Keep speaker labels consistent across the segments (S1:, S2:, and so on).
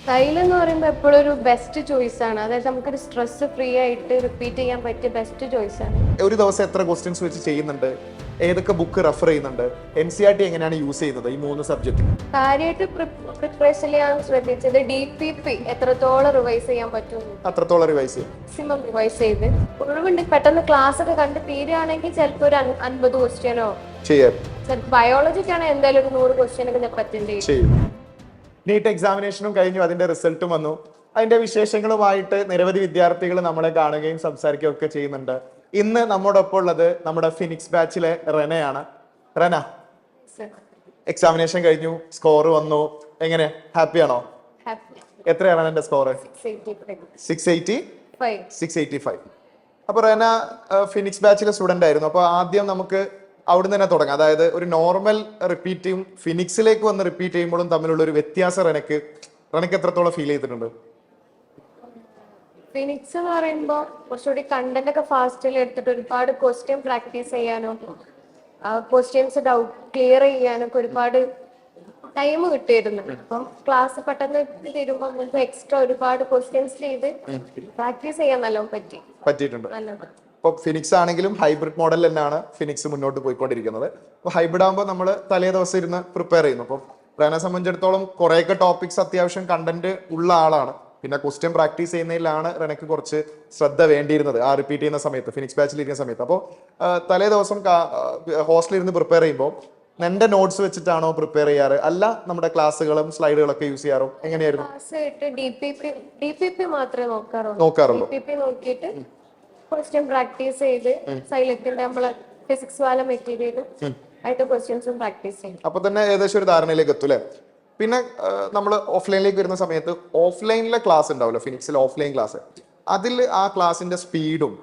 S1: സൈൽ എന്ന് പറയുമ്പോൾ എപ്പോഴും ഒരു ബെസ്റ്റ് ചോയ്സ് ആണ്. അതായത് നമുക്കൊരു സ്ട്രെസ് ഫ്രീ ആയിട്ട് റിപ്പീറ്റ് ചെയ്യാൻ പറ്റിയ ബെസ്റ്റ് ചോയ്സ് ആണ്.
S2: ഒരു ദിവസം എത്ര ക്വസ്റ്റ്യൻസ് വെച്ച് ചെയ്യുന്നുണ്ട്, ഏതൊക്കെ ബുക്ക് റെഫർ ചെയ്യുന്നുണ്ട്, NCERT എങ്ങനെയാണ് യൂസ് ചെയ്യുന്നത് ഈ 3 സബ്ജക്ട്?
S1: കാര്യമായിട്ട് പ്രിപ്പറേഷൻ ചെയ്യാൻ ശ്രദ്ധിച്ചത് DPP എത്രത്തോളം റിവൈസ് ചെയ്യാൻ പറ്റും,
S2: അത്രത്തോളം റിവൈസ് ചെയ്യും.
S1: മാക്സിമം റിവൈസ് ചെയ്ത് ഒഴിവുണ്ട് പെട്ടെന്ന് ക്ലാസ് ഒക്കെ കണ്ട് തീരുകയാണെങ്കിൽ ചിലപ്പോൾ ഒരു 50 ക്വസ്റ്റ്യനോ
S2: ചെയ്യാം.
S1: ബയോളജിക്കാണെങ്കിൽ എന്തായാലും ഒരു 100 ക്വസ്റ്റ്യൻ ഒക്കെ പറ്റേണ്ടി
S2: ചെയ്യും. നീറ്റ് എക്സാമിനേഷനും കഴിഞ്ഞു, അതിന്റെ റിസൾട്ടും വന്നു. അതിന്റെ വിശേഷങ്ങളുമായിട്ട് നിരവധി വിദ്യാർത്ഥികൾ നമ്മളെ കാണുകയും സംസാരിക്കുകയും ഒക്കെ ചെയ്യുന്നുണ്ട്. ഇന്ന് നമ്മോടൊപ്പം ഉള്ളത് നമ്മുടെ ഫിനിക്സ് ബാച്ചിലെ റെനയാണ്. റെന, എക്സാമിനേഷൻ കഴിഞ്ഞു, സ്കോർ വന്നു, എങ്ങനെ ഹാപ്പിയാണോ? എത്രയാണ് എന്റെ സ്കോർ? 685. അപ്പൊ റെന ഫിനിക്സ് ബാച്ചിലെ സ്റ്റുഡന്റ് ആയിരുന്നു. അപ്പൊ ആദ്യം നമുക്ക് അവിടുന്ന് തന്നെ തുടങ്ങാം. അതായത് ഒരു നോർമൽ റിപ്പീറ്റും ഫിനിക്സിലേക്ക് വന്ന് റിപ്പീറ്റ് ചെയ്യുമ്പോഴും തമ്മിലുള്ള ഒരു വ്യത്യാസം റെനക്ക് എത്രത്തോളം ഫീൽ ചെയ്തിട്ടുണ്ട്?
S1: ഫിനിക്സ് എന്ന് പറയുമ്പോൾ കുറച്ചുകൂടി കണ്ടന്റ് ഒക്കെ ഫാസ്റ്റിൽ എടുത്തിട്ട് ഒരുപാട് ക്വസ്റ്റ്യൻ പ്രാക്ടീസ് ചെയ്യാനോ ക്വസ്റ്റ്യൻസ് ഡൗട്ട് ക്ലിയർ ചെയ്യാനൊക്കെ ഒരുപാട് ടൈം കിട്ടിയിരുന്നു. അപ്പം ക്ലാസ് പെട്ടെന്ന് തരുമ്പോൾ നമുക്ക് എക്സ്ട്രാ ഒരുപാട് ക്വസ്റ്റ്യൻസ് ചെയ്ത് പ്രാക്ടീസ് ചെയ്യാൻ നല്ലോണം
S2: പറ്റിയിട്ടുണ്ട്.
S1: നല്ലത്.
S2: ഇപ്പോൾ ഫിനിക്സ് ആണെങ്കിലും ഹൈബ്രിഡ് മോഡൽ തന്നെയാണ് ഫിനിക്സ് മുന്നോട്ട് പോയിക്കൊണ്ടിരിക്കുന്നത്. അപ്പോൾ ഹൈബ്രിഡ് ആകുമ്പോൾ നമ്മൾ തലേ ദിവസം ഇരുന്ന് പ്രിപ്പയർ ചെയ്യുന്നു. അപ്പോൾ റെനെ സംബന്ധിച്ചിടത്തോളം കുറേയൊക്കെ ടോപ്പിക്സ് അത്യാവശ്യം കണ്ടന്റ് ഉള്ള ആളാണ്. പിന്നെ ക്വസ്റ്റ്യൻ പ്രാക്ടീസ് ചെയ്യുന്നതിലാണ് റെനക്ക് കുറച്ച് ശ്രദ്ധ വേണ്ടിയിരുന്നത് ആ റിപ്പീറ്റ് ചെയ്യുന്ന സമയത്ത്, ഫിനിക്സ് ബാച്ചിൽ ഇരിക്കുന്ന സമയത്ത്. അപ്പോൾ തലേ ദിവസം ഹോസ്റ്റലിൽ ഇരുന്ന് പ്രിപ്പയർ ചെയ്യുമ്പോൾ നിന്റെ നോട്ട്സ് വെച്ചിട്ടാണോ പ്രിപ്പയർ ചെയ്യാറ്, അല്ല നമ്മുടെ ക്ലാസ്സുകളും സ്ലൈഡുകളൊക്കെ യൂസ് ചെയ്യാറോ, എങ്ങനെയായിരുന്നു?
S1: DPP മാത്രമേ
S2: നോക്കാറുള്ളൂ.
S1: DPP നോക്കിയിട്ട് ക്വസ്റ്റ്യൻ പ്രാക്ടീസ് ചെയ്ത് സൈലത്തിന്റെ നമ്മളെ ഫിസിക്സ് വാല മെറ്റീരിയലും ആയിട്ട് ക്വസ്റ്റ്യൻസും പ്രാക്ടീസ് ചെയ്യും.
S2: അപ്പൊ തന്നെ ഏകദേശം ഒരു ധാരണയിലേക്ക് എത്തും അല്ലേ? പിന്നെ നമ്മൾ ഓഫ്ലൈനിലേക്ക് വരുന്ന സമയത്ത് ഓഫ്ലൈനിലെ ക്ലാസ് ഉണ്ടാവില്ല, ഫിനിക്സിൽ ഓഫ്ലൈൻ ക്ലാസ്. അതിൽ ആ ക്ലാസിന്റെ സ്പീഡും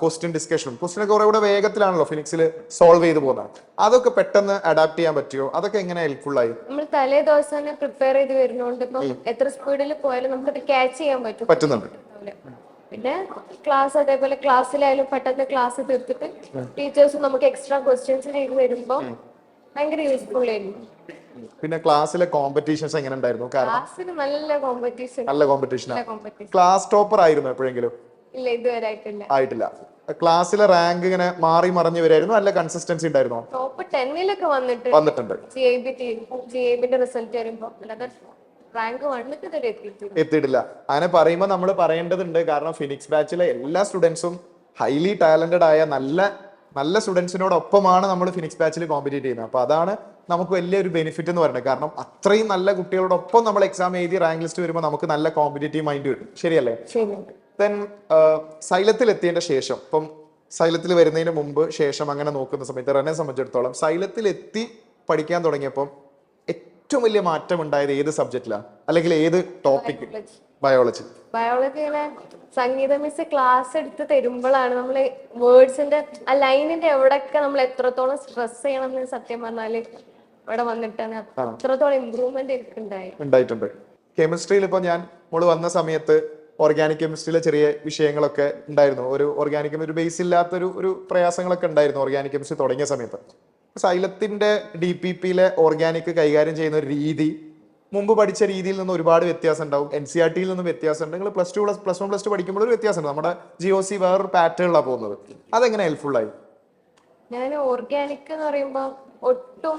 S2: ക്വസ്റ്റ്യൻ ഡിസ്കഷനും ക്വസ്റ്റ്യൻ കുറെ കൂടെ വേഗത്തിലാണല്ലോ ഫിനിക്സിൽ സോൾവ് ചെയ്ത് പോകുന്നത്. അതൊക്കെ പെട്ടെന്ന് അഡാപ്റ്റ് ചെയ്യാൻ പറ്റിയോ? അതൊക്കെ എങ്ങനെ ഹെൽപ്ഫുൾ ആയി?
S1: നമ്മൾ തലേ ദിവസം തന്നെ പ്രിപ്പയർ ചെയ്ത് വരുന്നോണ്ട് ഇപ്പം എത്ര സ്പീഡിൽ പോയാലും നമുക്കത് ക്യാച്ച് ചെയ്യാൻ
S2: പറ്റുന്നുണ്ട്.
S1: പിന്നെ ക്ലാസ് അതേപോലെ ക്ലാസ്സിലായാലും പെട്ടെന്ന് ക്ലാസ് തീർത്തിട്ട് ടീച്ചേഴ്സ് നമുക്ക് എക്സ്ട്രാ ക്വസ്റ്റ്യൻസ് ചെയ്ത് വരുമ്പോ ഭയങ്കര യൂസ്ഫുൾ ആയിരുന്നു.
S2: പിന്നെ ക്ലാസ്സിലെ കോമ്പറ്റീഷൻസ് എങ്ങനെ ഉണ്ടായിരുന്നു?
S1: ക്ലാസ്സിൽ നല്ല കോമ്പറ്റീഷൻ.
S2: ക്ലാസ് ടോപ്പർ ആയിരുന്നു എപ്പോഴെങ്കിലും?
S1: ഇല്ല, ഇതുവരെ
S2: ആയിട്ടില്ല. ക്ലാസ്സിലെ റാങ്ക് ഇങ്ങനെ മാറി മറിഞ്ഞു വരായിരുന്നു, നല്ല കൺസിസ്റ്റൻസി ഉണ്ടായിരുന്നു?
S1: ടോപ്പ് 10 വന്നിട്ടുണ്ട്. GABന്റെ റിസൾട്ട് വരുമ്പോ റാങ്ക് 1
S2: എത്തിയിട്ടില്ല. അങ്ങനെ പറയുമ്പോൾ നമ്മൾ പറയേണ്ടതുണ്ട്. കാരണം ഫിനിക്സ് ബാച്ചിലെ എല്ലാ സ്റ്റുഡൻസും ഹൈലി ടാലന്റഡ് ആയ നല്ല സ്റ്റുഡൻസിനോടൊപ്പമാണ് നമ്മൾ ഫിനിക്സ് ബാച്ചിൽ കോമ്പറ്റീറ്റ് ചെയ്യുന്നത്. അപ്പൊ അതാണ് നമുക്ക് വലിയൊരു ബെനിഫിറ്റ് എന്ന് പറയുന്നത്. കാരണം അത്രയും നല്ല കുട്ടികളോടൊപ്പം നമ്മൾ എക്സാം എഴുതി റാങ്ക് ലിസ്റ്റ് വരുമ്പോൾ നമുക്ക് നല്ല കോമ്പറ്റീറ്റീവ് മൈൻഡ് വരും. ശരിയല്ലേ? ദെൻ സൈലത്തിൽ എത്തിയതിന്റെ ശേഷം, ഇപ്പം സൈലത്തിൽ വരുന്നതിന് മുമ്പ് ശേഷം അങ്ങനെ നോക്കുന്ന സമയത്ത് റെനെ സംബന്ധിച്ചിടത്തോളം സൈലത്തിൽ എത്തി പഠിക്കാൻ തുടങ്ങിയപ്പോൾ ഏറ്റവും വലിയ മാറ്റം ഉണ്ടായത് ഏത് സബ്ജക്റ്റിലാണ്, അല്ലെങ്കിൽ ഏത് ടോപ്പിക്? ബയോളജി.
S1: സംഗീത മിസ് ക്ലാസ് എടുത്ത് തരുമ്പോഴാണ് നമ്മൾ വേർഡ്സിന്റെ ആ ലൈനിന്റെ എവിടെയൊക്കെ നമ്മൾ എത്രത്തോളം സ്ട്രെസ് ചെയ്യണമെന്ന് സത്യം പറഞ്ഞാല് ഇവിടെ വന്നിട്ടാണ് അത്രത്തോളം ഇമ്പ്രൂവ്മെന്റ്
S2: ഉണ്ടായിട്ടുണ്ട്. കെമിസ്ട്രിയിൽ ഇപ്പൊ മോള് വന്ന സമയത്ത് ഓർഗാനിക് കെമിസ്ട്രിയിലെ ചെറിയ വിഷയങ്ങളൊക്കെ ഉണ്ടായിരുന്നു. ഒരു ഓർഗാനിക് ഒരു ബേസ് ഇല്ലാത്തൊരു പ്രയാസങ്ങളൊക്കെ ഉണ്ടായിരുന്നു ഓർഗാനിക് കെമിസ്ട്രി തുടങ്ങിയ സമയത്ത്. സൈലത്തിന്റെ DPPയിലെ ഓർഗാനിക് കൈകാര്യം ചെയ്യുന്ന ഒരു രീതി മുമ്പ് പഠിച്ച രീതിയിൽ നിന്ന് ഒരുപാട് വ്യത്യാസം ഉണ്ടാവും. NCERTയിൽ നിന്നും വ്യത്യാസം ഉണ്ട്. നിങ്ങൾ പ്ലസ് 1 പഠിക്കുമ്പോൾ ഒരു വ്യത്യാസം ഉണ്ട്. നമ്മുടെ GOC വേറൊരു പാറ്റേണിലാണ് പോകുന്നത്. അതെങ്ങനെ ഹെൽപ്ഫുൾ ആയി?
S1: ഞാൻ ഓർഗാനിക് എന്ന് പറയുമ്പോൾ ഒട്ടും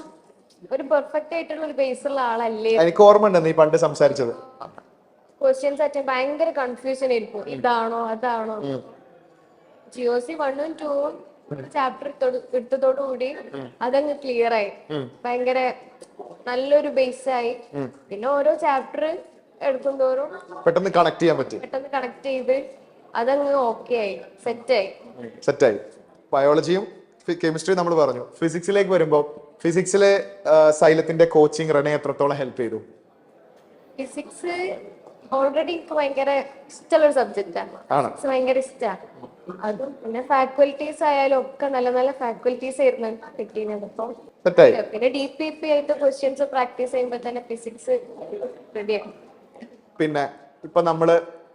S1: ഒരു പെർഫെക്റ്റ് ആയിട്ടുള്ള ഒരു ബേസ് ഉള്ള ആളല്ലേ.
S2: എനിക്ക് ഓർമ്മ ഉണ്ട് നീ പണ്ട് സംസാരിച്ചത്.
S1: ക്വസ്റ്റ്യൻസ് അറ്റൻഡ് ഭയങ്കര കൺഫ്യൂഷൻ ആയിരിക്കും, ഇതാണോ അതാണോ. GOC 1ഉം 2ഉം ചാപ്റ്റർ എടുത്തതോടുകൂടി അതങ്ങ് ക്ലിയർ ആയി, ഭയങ്കര നല്ലൊരു ബേസ് ആയി. പിന്നെ ഓരോ ചാപ്റ്റർ എടുക്കും തോറും
S2: പെട്ടെന്ന്
S1: കണക്ട് ചെയ്ത് അതങ്ങ് ഓക്കെ ആയി,
S2: സെറ്റായി. ബയോളജിയും കെമിസ്ട്രിയും നമ്മൾ പറഞ്ഞു. ഫിസിക്സിലേക്ക് വരുമ്പോൾ ഫിസിക്സിലെ സൈലത്തിന്റെ കോച്ചിങ് റെനെ എത്രത്തോളം ഹെൽപ്പ് ചെയ്തു?
S1: ഫിസിക്സ് ഓൾറെഡി എനിക്ക് ഭയങ്കര ഇഷ്ടമുള്ള ഒരു സബ്ജക്റ്റാണ്. ഭയങ്കര ഇഷ്ടമാണ്. അതും പിന്നെ ഫാക്കൽറ്റീസ് ആയാലും ഒക്കെ നല്ല നല്ല ഫാക്കൽറ്റീസ് ആയിരുന്നു കിട്ടിയത്. പിന്നെ DPP ആയിട്ട് ക്വസ്റ്റ്യൻസ് പ്രാക്ടീസ് ചെയ്യുമ്പോൾ തന്നെ ഫിസിക്സ് റെഡിയാണ്.
S2: പിന്നെ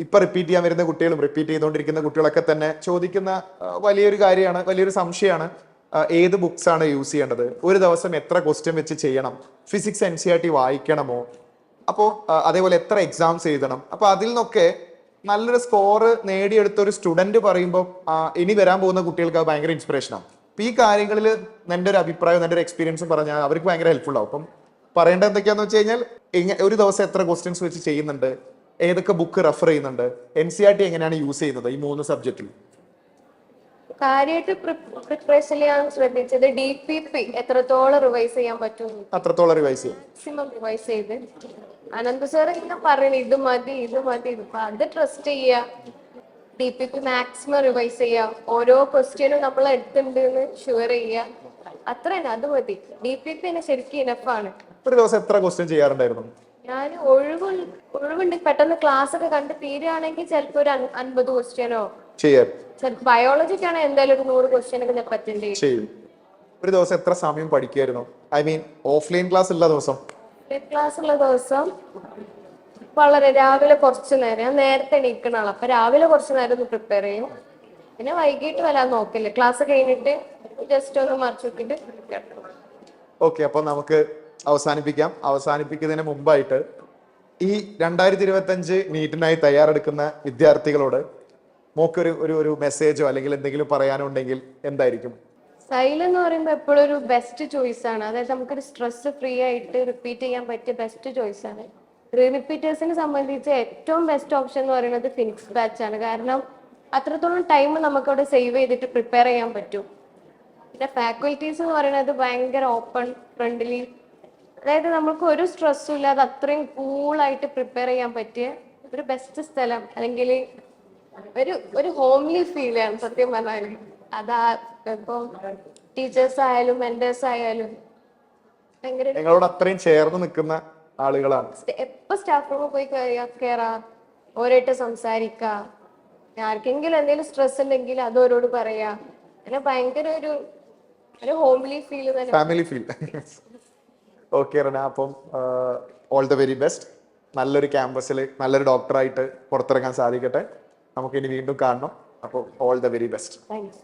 S2: ഇപ്പൊ റിപ്പീറ്റ് ചെയ്യാൻ വരുന്ന കുട്ടികളും റിപ്പീറ്റ് ചെയ്തുകൊണ്ടിരിക്കുന്ന കുട്ടികളൊക്കെ തന്നെ ചോദിക്കുന്ന വലിയൊരു കാര്യമാണ്, വലിയൊരു സംശയമാണ്, ഏത് ബുക്സ് ആണ് യൂസ് ചെയ്യേണ്ടത്, ഒരു ദിവസം എത്ര ക്വസ്റ്റ്യൻ വെച്ച് ചെയ്യണം, ഫിസിക്സ് NCERT വായിക്കണമോ? അപ്പോൾ അതേപോലെ എത്ര എക്സാംസ് എഴുതണം, അപ്പൊ അതിൽ നിന്നൊക്കെ നല്ലൊരു സ്കോർ നേടിയെടുത്ത ഒരു സ്റ്റുഡന്റ് പറയുമ്പോൾ ഇനി വരാൻ പോകുന്ന കുട്ടികൾക്ക് അത് ഭയങ്കര ഇൻസ്പിറേഷനാണ്. അപ്പൊ ഈ കാര്യങ്ങളിൽ എൻ്റെ ഒരു അഭിപ്രായം, എൻ്റെ ഒരു എക്സ്പീരിയൻസും പറഞ്ഞാൽ അവർക്ക് ഭയങ്കര ഹെൽപ്ഫുൾ ആവും. അപ്പം പറയേണ്ടത് എന്തൊക്കെയാന്ന് വെച്ച് കഴിഞ്ഞാൽ ഒരു ദിവസം എത്ര ക്വസ്റ്റ്യൻസ് വെച്ച് ചെയ്യുന്നുണ്ട്, ഏതൊക്കെ ബുക്ക് റെഫർ ചെയ്യുന്നുണ്ട്, NCERT എങ്ങനെയാണ് യൂസ് ചെയ്യുന്നത് ഈ 3 സബ്ജക്റ്റിൽ.
S1: കാര്യമായിട്ട് പ്രിപ്പറേഷൻ ചെയ്യാൻ ശ്രദ്ധിച്ചത് DPP എത്രത്തോളം റിവൈസ് ചെയ്യാൻ പറ്റും,
S2: അത്രത്തോളം റിവൈസ് ചെയ്യും.
S1: മാക്സിമം റിവൈസ് ചെയ്ത്. അനന്ത് സാർ ഇങ്ങനെ പറയണ ഇത് മതി അപ്പൊ അത് ട്രസ്റ്റ് ചെയ്യുക. DPP മാക്സിമം റിവൈസ് ചെയ്യുക. ഓരോ ക്വസ്റ്റ്യനും നമ്മൾ എടുത്തിട്ടുണ്ട് എന്ന് ഷുവർ ചെയ്യുക. അത്ര തന്നെ, അത് മതി. DPP തന്നെ ശരിക്കും ഇനഫാണ്.
S2: ഒരു ദിവസം എത്ര ക്വസ്റ്റ്യൻ ചെയ്യാറുണ്ടായിരുന്നു?
S1: ഞാൻ ഒഴിവുണ്ട് പെട്ടെന്ന് ക്ലാസ് ഒക്കെ കണ്ട് തീരുകയാണെങ്കിൽ ചിലപ്പോ ഒരു 50 ക്വസ്റ്റ്യനോ
S2: ചെയ്യാൻ.
S1: ബയോളജിക്കാണ് എന്തായാലും ഒരു 100 ക്വസ്റ്റ്യൻ ഒക്കെ ഞാൻ പറ്റേണ്ടി
S2: ചെയ്യും. ഒരു ദിവസം എത്ര സമയം പഠിക്കുമായിരുന്നു? ഐ മീൻ ഓഫ്ലൈൻ ക്ലാസ് ഉള്ള ദിവസം.
S1: ക്ലാസ് ഉള്ള ദിവസം വളരെ രാവിലെ കുറച്ചു നേരം, ഞാൻ നേരത്തെ എണീക്കണ ആളാ, അപ്പൊ രാവിലെ കുറച്ചു നേരം ഒന്ന് പ്രിപ്പയർ ചെയ്യും. പിന്നെ വൈകിട്ട് വരാൻ നോക്കില്ല, ക്ലാസ് കഴിഞ്ഞിട്ട് ജസ്റ്റ് ഒന്ന് മറിച്ച് നോക്കിട്ട്.
S2: ഓക്കെ, അപ്പൊ നമുക്ക് അവസാനിപ്പിക്കുന്നതിന് മുമ്പായിട്ട് ഈ 2025 നീറ്റിനായി തയ്യാറെടുക്കുന്ന വിദ്യാർത്ഥികളോട് മോക്കൊരു ഒരു മെസ്സേജോ അല്ലെങ്കിൽ എന്തെങ്കിലും പറയാനോ ഉണ്ടെങ്കിൽ എന്തായിരിക്കും?
S1: സൈൽ എന്ന് പറയുമ്പോൾ എപ്പോഴും ഒരു ബെസ്റ്റ് ചോയ്സ് ആണ്. അതായത് നമുക്കൊരു സ്ട്രെസ് ഫ്രീ ആയിട്ട് റിപ്പീറ്റ് ചെയ്യാൻ പറ്റിയ ബെസ്റ്റ് ചോയ്സ് ആണ്. റിപ്പീറ്റേഴ്സിനെ സംബന്ധിച്ച് ഏറ്റവും ബെസ്റ്റ് ഓപ്ഷൻ എന്ന് പറയുന്നത് ഫിനിക്സ് ബാച്ച് ആണ്. കാരണം അത്രത്തോളം ടൈം നമുക്കവിടെ സേവ് ചെയ്തിട്ട് പ്രിപ്പയർ ചെയ്യാൻ പറ്റും. പിന്നെ ഫാക്കൽറ്റീസ് എന്ന് പറയുന്നത് ഭയങ്കര ഓപ്പൺ ഫ്രണ്ട്ലി, അതായത് നമുക്ക് ഒരു സ്ട്രെസ്സും ഇല്ലാതെ അത്രയും കൂളായിട്ട് പ്രിപ്പയർ ചെയ്യാൻ പറ്റിയ ഒരു ബെസ്റ്റ് സ്ഥലം, അല്ലെങ്കിൽ ഒരു ഹോംലി ഫീൽ ആണ് സത്യം പറഞ്ഞാൽ. അതാ ഇപ്പം ടീച്ചേഴ്സ് ആയാലും മെന്റേഴ്സ് ആയാലും ഭയങ്കര
S2: നിങ്ങളോട് അത്രയും ചേർന്ന് നിൽക്കുന്ന ആളുകളാണ്.
S1: എപ്പോ സ്റ്റാഫ് റൂമിൽ പോയി കയറാ, ഓരോട്ട് സംസാരിക്ക, ആർക്കെങ്കിലും എന്തെങ്കിലും സ്ട്രെസ് ഉണ്ടെങ്കിൽ അത് ഓരോട് പറയാ. അങ്ങനെ ഭയങ്കര ഒരു ഹോംലി ഫീൽ തന്നെ,
S2: ഫാമിലി ഫീൽ. ഓക്കെ റന, അപ്പം ഓൾ ദ വെരി ബെസ്റ്റ്. നല്ലൊരു ക്യാമ്പസിൽ നല്ലൊരു ഡോക്ടറായിട്ട് പുറത്തിറങ്ങാൻ സാധിക്കട്ടെ. നമുക്ക് ഇനി വീണ്ടും കാണണം. അപ്പോൾ all the very best.
S1: Thanks.